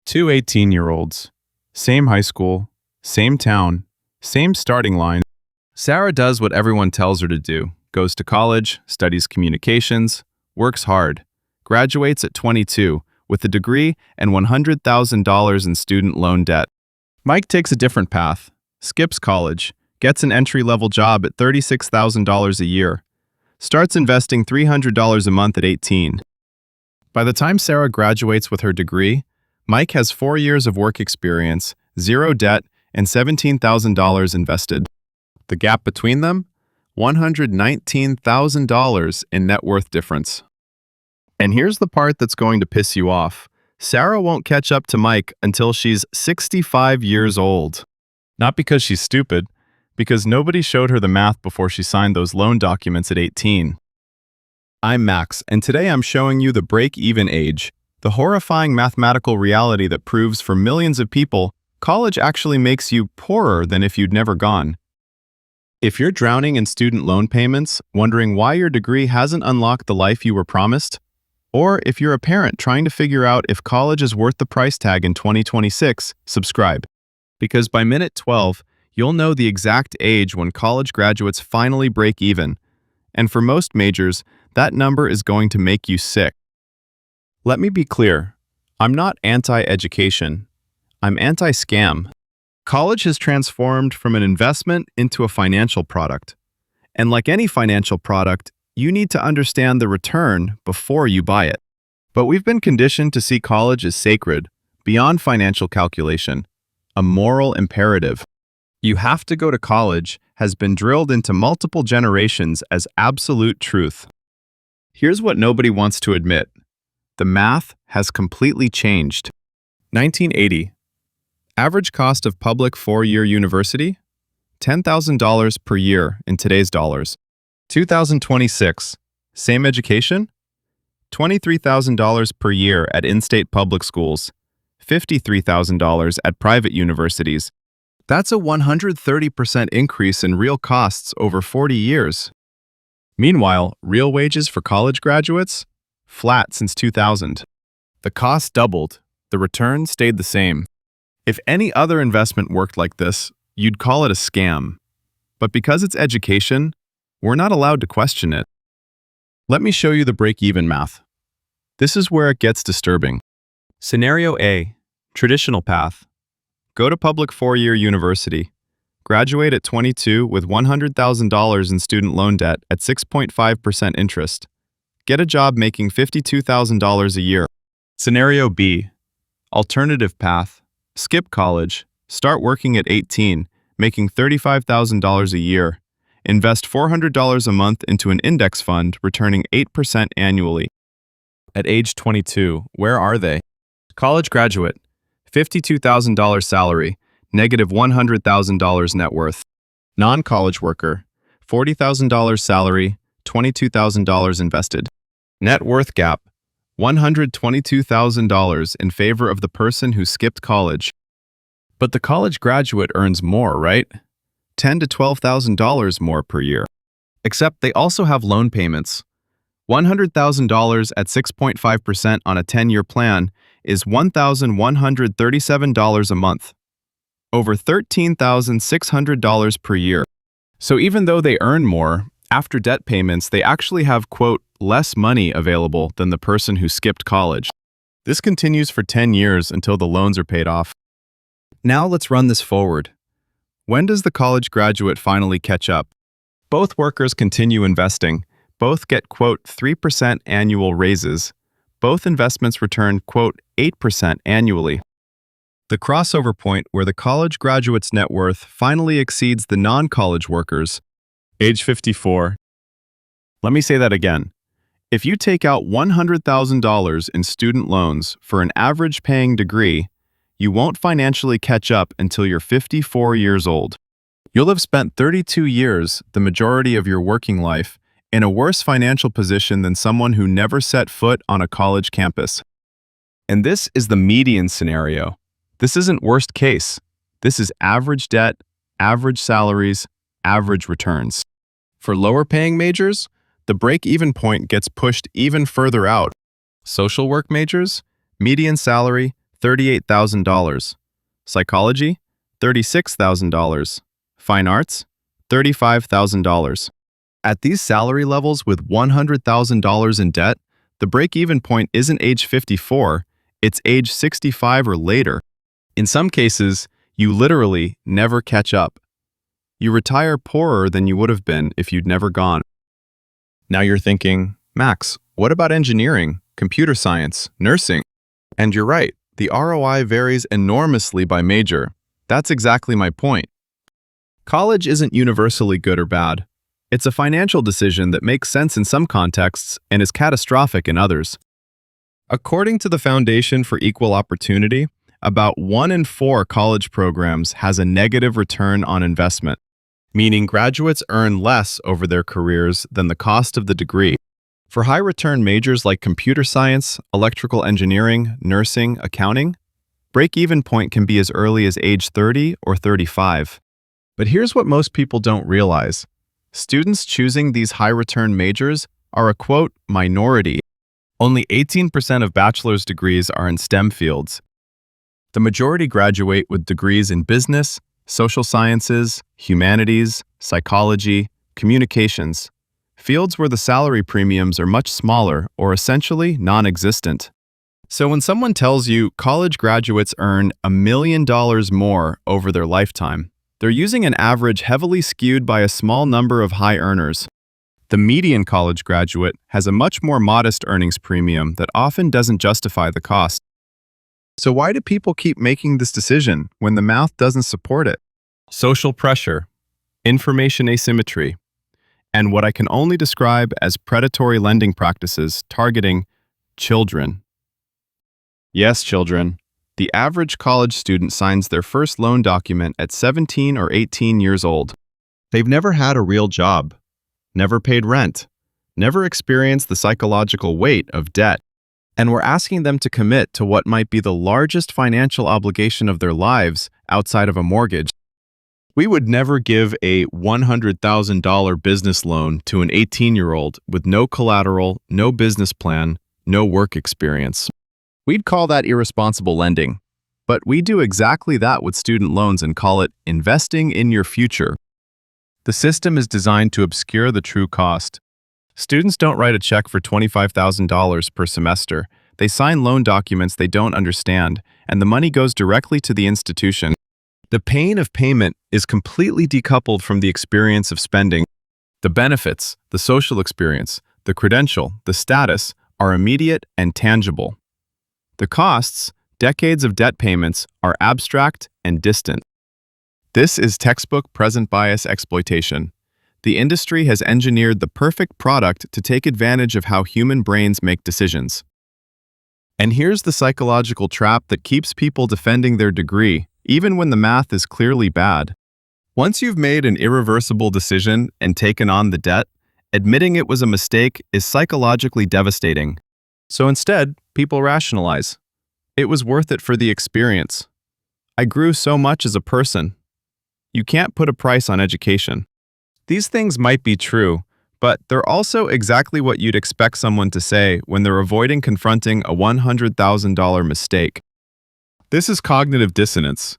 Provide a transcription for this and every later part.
Two 18-year-olds, same high school, same town, same starting line. Sarah does what everyone tells her to do, goes to college, studies communications, works hard, graduates at 22 with a degree and $100,000 in student loan debt. Mike takes a different path, skips college, gets an entry-level job at $36,000 a year, starts investing $300 a month at 18. By the time Sarah graduates with her degree, Mike has 4 years of work experience, zero debt, and $17,000 invested. The gap between them? $119,000 in net worth difference. And here's the part that's going to piss you off. Sarah won't catch up to Mike until she's 65 years old. Not because she's stupid, because nobody showed her the math before she signed those loan documents at 18. I'm Max, and today I'm showing you the break-even age, the horrifying mathematical reality that proves for millions of people, college actually makes you poorer than if you'd never gone. If you're drowning in student loan payments, wondering why your degree hasn't unlocked the life you were promised, or if you're a parent trying to figure out if college is worth the price tag in 2026, subscribe. Because by minute 12, you'll know the exact age when college graduates finally break even. And for most majors, that number is going to make you sick. Let me be clear, I'm not anti-education. I'm anti-scam. College has transformed from an investment into a financial product. And like any financial product, you need to understand the return before you buy it. But we've been conditioned to see college as sacred, beyond financial calculation, a moral imperative. You have to go to college has been drilled into multiple generations as absolute truth. Here's what nobody wants to admit. The math has completely changed. 1980. Average cost of public four-year university? $10,000 per year in today's dollars. 2026. Same education? $23,000 per year at in-state public schools. $53,000 at private universities. That's a 130% increase in real costs over 40 years. Meanwhile, real wages for college graduates? Flat since 2000. The cost doubled. The return stayed the same. If any other investment worked like this, you'd call it a scam. But because it's education, we're not allowed to question it. Let me show you the break-even math. This is where it gets disturbing. Scenario A, traditional path. Go to public four-year university. Graduate at 22 with $100,000 in student loan debt at 6.5% interest. Get a job making $52,000 a year. Scenario B, alternative path. Skip college. Start working at 18, making $35,000 a year. Invest $400 a month into an index fund, returning 8% annually. At age 22, where are they? College graduate, $52,000 salary, negative $100,000 net worth. Non-college worker, $40,000 salary, $22,000 invested. Net worth gap, $122,000 in favor of the person who skipped college. But the college graduate earns more, right? $10,000 to $12,000 more per year. Except they also have loan payments. $100,000 at 6.5% on a 10-year plan is $1,137 a month. Over $13,600 per year. So even though they earn more, after debt payments, they actually have, quote, less money available than the person who skipped college. This continues for 10 years until the loans are paid off. Now let's run this forward. When does the college graduate finally catch up? Both workers continue investing. Both get, quote, 3% annual raises. Both investments return, quote, 8% annually. The crossover point where the college graduate's net worth finally exceeds the non-college workers. Age 54. Let me say that again. If you take out $100,000 in student loans for an average paying degree, you won't financially catch up until you're 54 years old. You'll have spent 32 years, the majority of your working life, in a worse financial position than someone who never set foot on a college campus. And this is the median scenario. This isn't worst case. This is average debt, average salaries, average returns. For lower-paying majors, the break-even point gets pushed even further out. Social work majors, median salary, $38,000. Psychology, $36,000. Fine arts, $35,000. At these salary levels with $100,000 in debt, the break-even point isn't age 54, it's age 65 or later. In some cases, you literally never catch up. You retire poorer than you would have been if you'd never gone. Now you're thinking, Max, what about engineering, computer science, nursing? And you're right, the ROI varies enormously by major. That's exactly my point. College isn't universally good or bad. It's a financial decision that makes sense in some contexts and is catastrophic in others. According to the Foundation for Equal Opportunity, about 1 in 4 college programs has a negative return on investment, meaning graduates earn less over their careers than the cost of the degree. For high-return majors like computer science, electrical engineering, nursing, accounting, break-even point can be as early as age 30 or 35. But here's what most people don't realize. Students choosing these high-return majors are a, quote, minority. Only 18% of bachelor's degrees are in STEM fields. The majority graduate with degrees in business, social sciences, humanities, psychology, communications, fields where the salary premiums are much smaller or essentially non-existent. So when someone tells you college graduates earn $1 million more over their lifetime, they're using an average heavily skewed by a small number of high earners. The median college graduate has a much more modest earnings premium that often doesn't justify the cost. So why do people keep making this decision when the math doesn't support it? Social pressure, information asymmetry, and what I can only describe as predatory lending practices targeting children. Yes, children. The average college student signs their first loan document at 17 or 18 years old. They've never had a real job, never paid rent, never experienced the psychological weight of debt, and we're asking them to commit to what might be the largest financial obligation of their lives outside of a mortgage. We would never give a $100,000 business loan to an 18-year-old with no collateral, no business plan, no work experience. We'd call that irresponsible lending. But we do exactly that with student loans and call it investing in your future. The system is designed to obscure the true cost. Students don't write a check for $25,000 per semester. They sign loan documents they don't understand, and the money goes directly to the institution. The pain of payment is completely decoupled from the experience of spending. The benefits, the social experience, the credential, the status, are immediate and tangible. The costs, decades of debt payments, are abstract and distant. This is textbook present bias exploitation. The industry has engineered the perfect product to take advantage of how human brains make decisions. And here's the psychological trap that keeps people defending their degree, even when the math is clearly bad. Once you've made an irreversible decision and taken on the debt, admitting it was a mistake is psychologically devastating. So instead, people rationalize. It was worth it for the experience. I grew so much as a person. You can't put a price on education. These things might be true, but they're also exactly what you'd expect someone to say when they're avoiding confronting a $100,000 mistake. This is cognitive dissonance.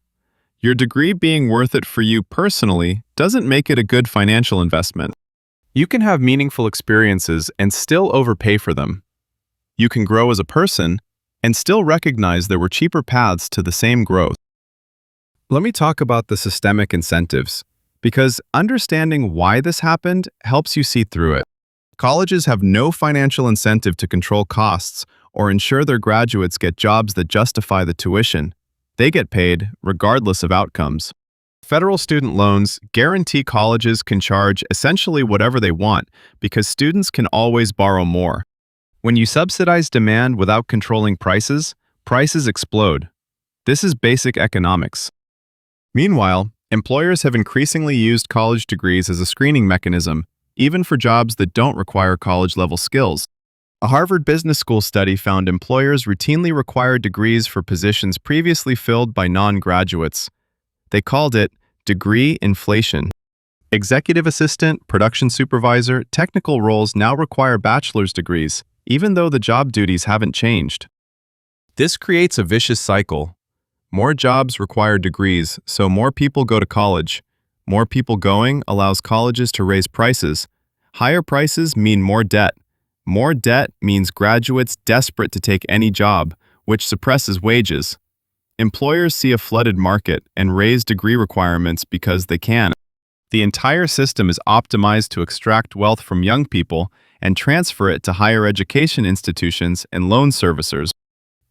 Your degree being worth it for you personally doesn't make it a good financial investment. You can have meaningful experiences and still overpay for them. You can grow as a person and still recognize there were cheaper paths to the same growth. Let me talk about the systemic incentives, because understanding why this happened helps you see through it. Colleges have no financial incentive to control costs or ensure their graduates get jobs that justify the tuition. They get paid regardless of outcomes. Federal student loans guarantee colleges can charge essentially whatever they want because students can always borrow more. When you subsidize demand without controlling prices, prices explode. This is basic economics. Meanwhile, employers have increasingly used college degrees as a screening mechanism, even for jobs that don't require college-level skills. A Harvard Business School study found employers routinely require degrees for positions previously filled by non-graduates. They called it degree inflation. Executive assistant, production supervisor, technical roles now require bachelor's degrees, even though the job duties haven't changed. This creates a vicious cycle. More jobs require degrees, so more people go to college. More people going allows colleges to raise prices. Higher prices mean more debt. More debt means graduates desperate to take any job, which suppresses wages. Employers see a flooded market and raise degree requirements because they can. The entire system is optimized to extract wealth from young people and transfer it to higher education institutions and loan servicers.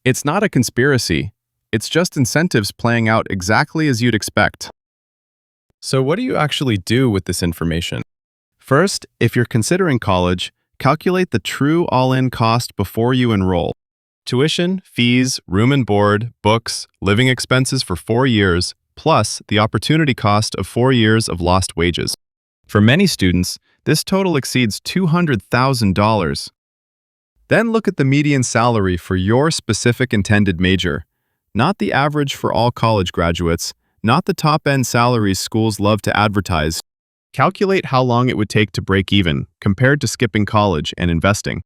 It's not a conspiracy. It's just incentives playing out exactly as you'd expect. So what do you actually do with this information? First, if you're considering college, calculate the true all-in cost before you enroll. Tuition, fees, room and board, books, living expenses for 4 years, plus the opportunity cost of 4 years of lost wages. For many students, this total exceeds $200,000. Then look at the median salary for your specific intended major. Not the average for all college graduates, not the top-end salaries schools love to advertise. Calculate how long it would take to break even compared to skipping college and investing.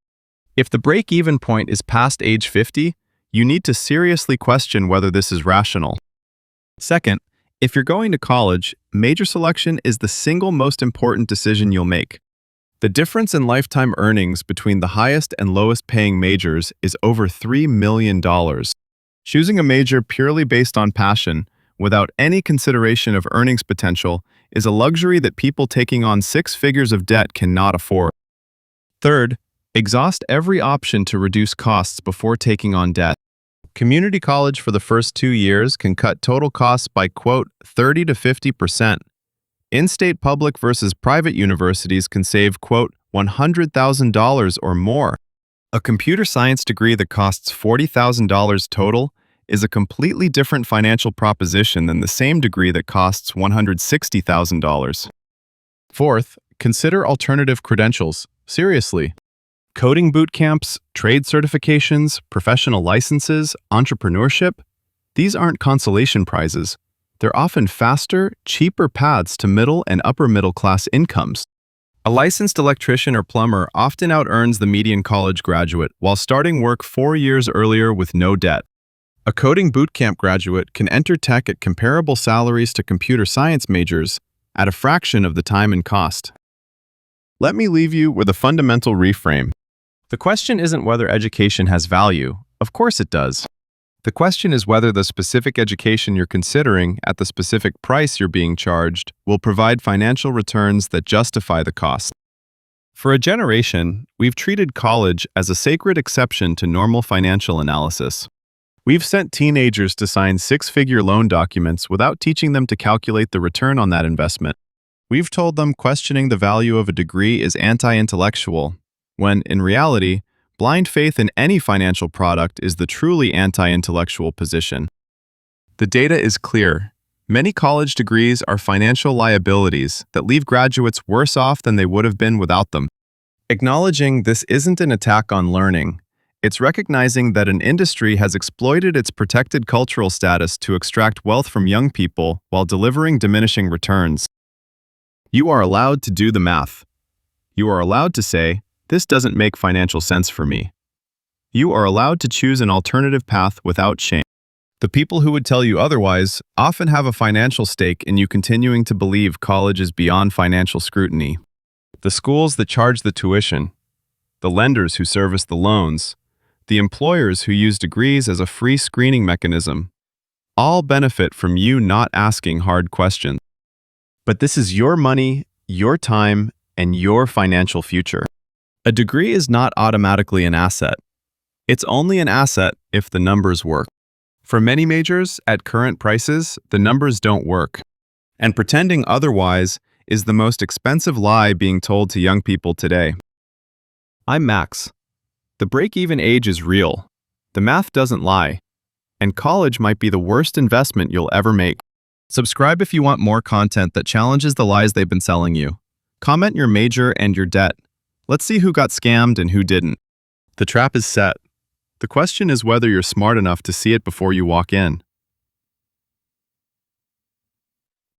If the break-even point is past age 50, you need to seriously question whether this is rational. Second, if you're going to college, major selection is the single most important decision you'll make. The difference in lifetime earnings between the highest and lowest paying majors is over $3 million. Choosing a major purely based on passion, without any consideration of earnings potential, is a luxury that people taking on 6 figures of debt cannot afford. Third, exhaust every option to reduce costs before taking on debt. Community college for the first 2 years can cut total costs by, quote, 30 to 50%. In-state public versus private universities can save, quote, $100,000 or more. A computer science degree that costs $40,000 total is a completely different financial proposition than the same degree that costs $160,000. Fourth, consider alternative credentials. Seriously. Coding boot camps, trade certifications, professional licenses, entrepreneurship, these aren't consolation prizes. They're often faster, cheaper paths to middle and upper middle class incomes. A licensed electrician or plumber often out-earns the median college graduate while starting work 4 years earlier with no debt. A coding bootcamp graduate can enter tech at comparable salaries to computer science majors at a fraction of the time and cost. Let me leave you with a fundamental reframe. The question isn't whether education has value. Of course it does. The question is whether the specific education you're considering at the specific price you're being charged will provide financial returns that justify the cost. For a generation, we've treated college as a sacred exception to normal financial analysis. We've sent teenagers to sign 6-figure loan documents without teaching them to calculate the return on that investment. We've told them questioning the value of a degree is anti-intellectual, when, in reality, blind faith in any financial product is the truly anti-intellectual position. The data is clear. Many college degrees are financial liabilities that leave graduates worse off than they would have been without them. Acknowledging this isn't an attack on learning. It's recognizing that an industry has exploited its protected cultural status to extract wealth from young people while delivering diminishing returns. You are allowed to do the math. You are allowed to say, "This doesn't make financial sense for me." You are allowed to choose an alternative path without shame. The people who would tell you otherwise often have a financial stake in you continuing to believe college is beyond financial scrutiny. The schools that charge the tuition, the lenders who service the loans, the employers who use degrees as a free screening mechanism, all benefit from you not asking hard questions. But this is your money, your time, and your financial future. A degree is not automatically an asset. It's only an asset if the numbers work. For many majors, at current prices, the numbers don't work. And pretending otherwise is the most expensive lie being told to young people today. I'm Max. The break-even age is real. The math doesn't lie. And college might be the worst investment you'll ever make. Subscribe if you want more content that challenges the lies they've been selling you. Comment your major and your debt. Let's see who got scammed and who didn't. The trap is set. The question is whether you're smart enough to see it before you walk in.